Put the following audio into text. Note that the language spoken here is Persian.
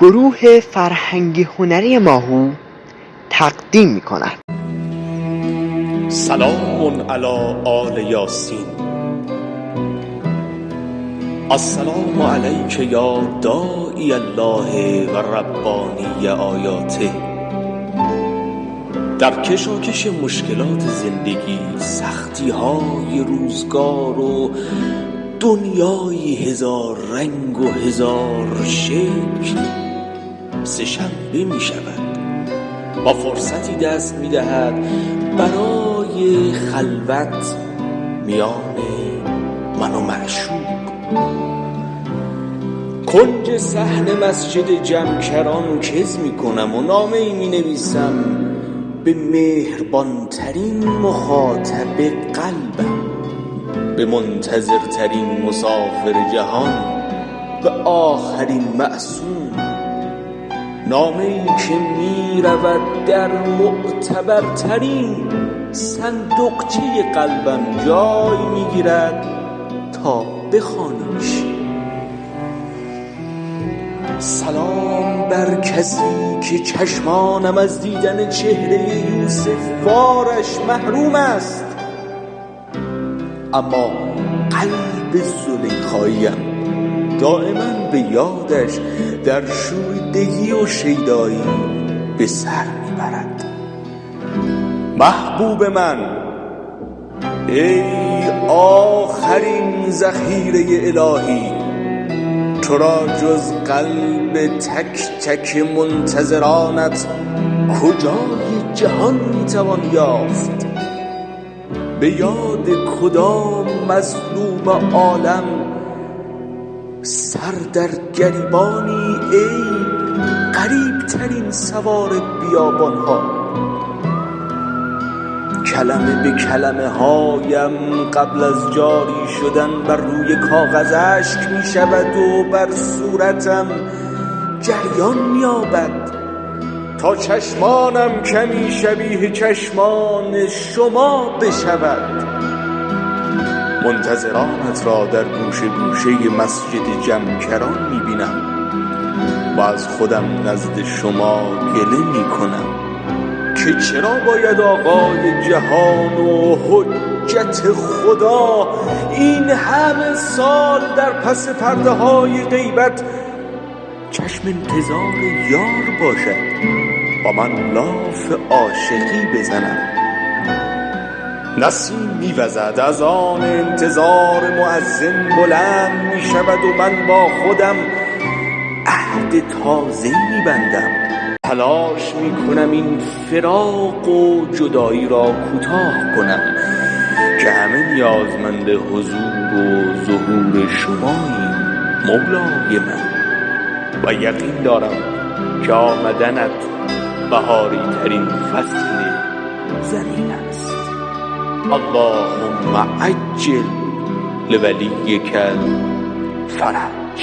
گروه فرهنگی هنری ماهو تقدیم می‌کند. سلام علی آل یاسین. السلام علیک یا داعی الله و ربانی آیاته. در کشاکش مشکلات زندگی، سختی های روزگار و دنیای هزار رنگ و هزار شکل، سه‌شنبه می شود و فرصتی دست می دهد برای خلوت میان من و معشوق. کنج صحن مسجد جمکران کز می کنم و نامه ای می نویسم به مهربانترین مخاطب قلبم، به منتظرترین مسافر جهان و آخرین معصوم. نامه ای که می رود در معتبرترین صندوقچه قلبم جای می گیرد تا بخوانیش. سلام بر کسی که چشمانم از دیدن چهره یوسف وارش محروم است، اما قلب زلیخاییم دائما به یادش در شوریدگی و شیدایی به سر میبرد. محبوب من، ای آخرین ذخیره الهی، تو را جز قلب تک تک منتظرانت کجای جهان میتوان یافت؟ به یاد کدام مظلوم عالم سر در گریبانی ای قریب ترین سوار بیابان ها؟ کلمه به کلمه هایم قبل از جاری شدن بر روی کاغذ اشک می شود و بر صورتم جریان می یابد تا چشمانم کمی شبیه چشمان شما بشود. منتظرانت را در گوشه گوشه مسجد جمکران می بینم و از خودم نزد شما گله می کنم که چرا باید آقای جهان و حجت خدا این همه سال در پس پرده های غیبت چشم انتظار یار باشد و من لاف عاشقی بزنم. نسیم می‌وزد، از آن انتظار مؤذن بلند می شود و من با خودم عهد تازه‌ای می‌بندم. تلاش می‌کنم این فراق و جدایی را کوتاه کنم که همه نیازمند حضور و ظهور شماییم مولای من، و یقین دارم که آمدنت بهاری ترین فصل زمین است. اللهم عجل لولیک الفرج.